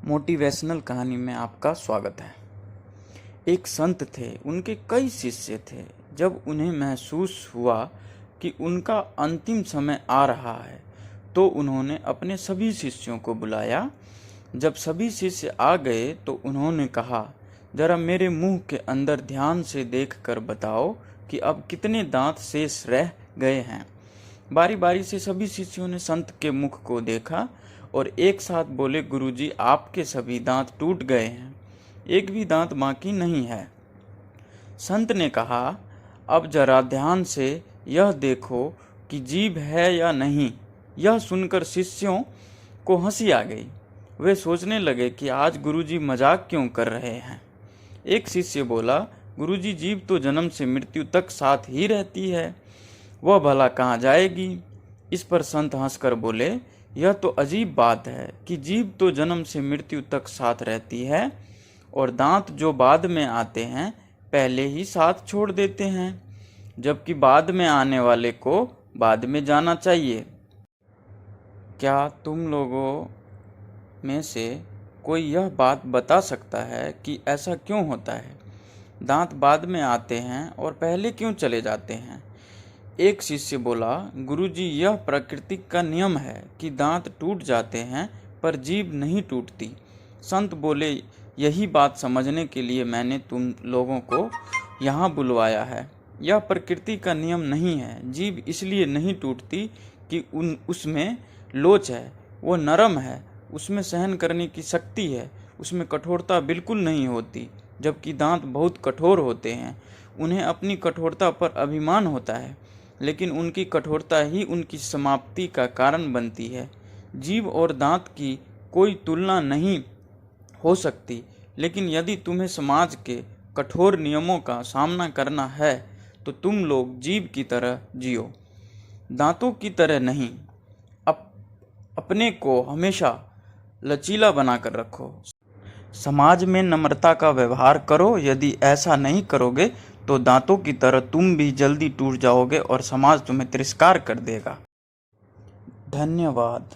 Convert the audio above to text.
Motivational कहानी में आपका स्वागत है। एक संत थे, उनके कई शिष्य थे। जब उन्हें महसूस हुआ कि उनका अंतिम समय आ रहा है तो उन्होंने अपने सभी शिष्यों को बुलाया। जब सभी शिष्य आ गए तो उन्होंने कहा, जरा मेरे मुंह के अंदर ध्यान से देखकर बताओ कि अब कितने दांत शेष रह गए हैं। बारी बारी से सभी शिष्यों ने संत के मुख को देखा और एक साथ बोले, गुरुजी, आपके सभी दांत टूट गए हैं, एक भी दांत बाकी नहीं है। संत ने कहा, अब जरा ध्यान से यह देखो कि जीभ है या नहीं। यह सुनकर शिष्यों को हंसी आ गई। वे सोचने लगे कि आज गुरुजी मजाक क्यों कर रहे हैं। एक शिष्य बोला, गुरुजी, जीभ तो जन्म से मृत्यु तक साथ ही रहती है, वह भला कहाँ जाएगी। इस पर संत हंसकर बोले, यह तो अजीब बात है कि जीभ तो जन्म से मृत्यु तक साथ रहती है और दांत जो बाद में आते हैं पहले ही साथ छोड़ देते हैं, जबकि बाद में आने वाले को बाद में जाना चाहिए। क्या तुम लोगों में से कोई यह बात बता सकता है कि ऐसा क्यों होता है? दांत बाद में आते हैं और पहले क्यों चले जाते हैं? एक शिष्य बोला, गुरुजी, यह प्रकृति का नियम है कि दांत टूट जाते हैं पर जीभ नहीं टूटती। संत बोले, यही बात समझने के लिए मैंने तुम लोगों को यहाँ बुलवाया है। यह प्रकृति का नियम नहीं है। जीभ इसलिए नहीं टूटती कि उसमें लोच है, वो नरम है, उसमें सहन करने की शक्ति है, उसमें कठोरता बिल्कुल नहीं होती। जबकि दांत बहुत कठोर होते हैं, उन्हें अपनी कठोरता पर अभिमान होता है, लेकिन उनकी कठोरता ही उनकी समाप्ति का कारण बनती है। जीभ और दांत की कोई तुलना नहीं हो सकती, लेकिन यदि तुम्हें समाज के कठोर नियमों का सामना करना है तो तुम लोग जीभ की तरह जियो, दांतों की तरह नहीं। अपने को हमेशा लचीला बनाकर रखो। समाज में नम्रता का व्यवहार करो। यदि ऐसा नहीं करोगे तो दांतों की तरह तुम भी जल्दी टूट जाओगे और समाज तुम्हें तिरस्कार कर देगा। धन्यवाद।